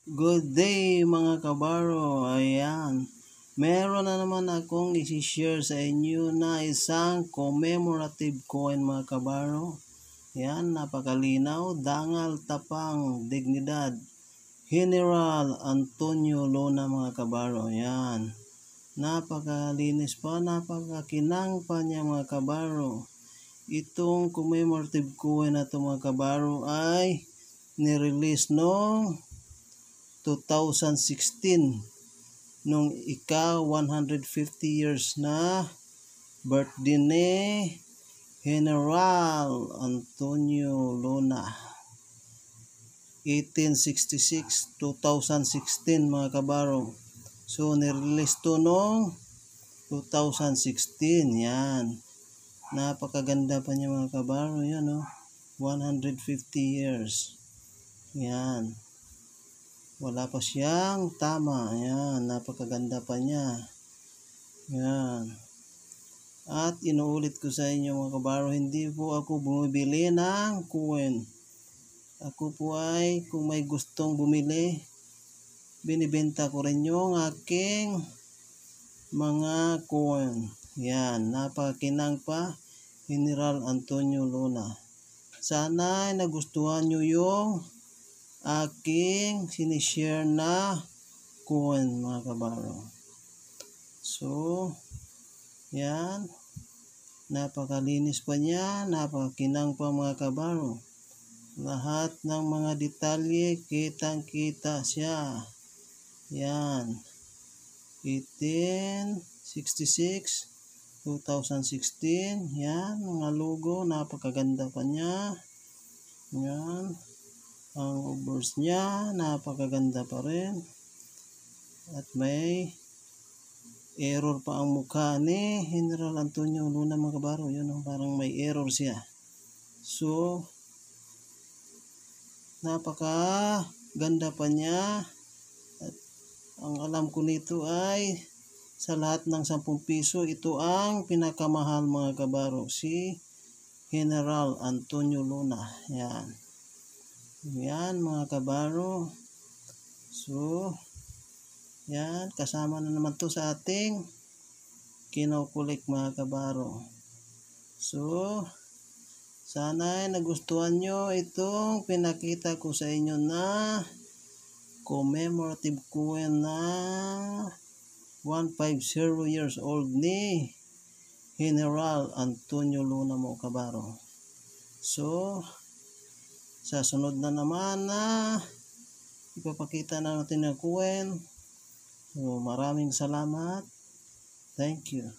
Good day mga kabaro, ayan. Meron na naman akong isi-share sa inyo na isang commemorative coin mga kabaro. Ayan, napakalinaw, dangal, tapang, dignidad. General Antonio Luna mga kabaro, ayan. Napakalinis pa, napakakinang pa niya mga kabaro. Itong commemorative coin na ito mga kabaro ay nirelease noong 2016 nung ika 150 years na birthday ni General Antonio Luna. 1866-2016 mga kabaro. So nirelease to noong 2016. Yan. Napakaganda pa niya mga kabaro. Yan o. 150 years. Yan. Wala pa siyang tama. Ayan, napakaganda pa niya. Ayan. At inuulit ko sa inyo mga kabaro, hindi po ako bumibili ng coin. Ako po ay kung may gustong bumili, binibenta ko rin yung aking mga coin. Ayan, napakakinang pa, General Antonio Luna. Sana ay nagustuhan nyo yung aking sinishare na coin mga kabaro. So, yan. Napakalinis pa niya, napakakinang pa mga kabaro. Lahat ng mga detalye, kitang-kita siya. Yan. 1866, 2016. Yan, mga logo, napakaganda pa niya. Yan. Ang overs niya, napakaganda pa rin. At may error pa ang mukha ni General Antonio Luna mga kabaro. Yun, parang may error siya. So, napakaganda pa niya. At ang alam ko nito ay sa lahat ng 10 piso, ito ang pinakamahal mga kabaro. Si General Antonio Luna. Yan. Yan mga kabaro. So, yan, kasama na naman to sa ating kinukulik mga kabaro. So, sana ay nagustuhan nyo itong pinakita ko sa inyo na commemorative coin na 150 years old ni General Antonio Luna mga kabaro. So, sa sunod na naman na ipapakita na natin ang coin. So, maraming salamat. Thank you.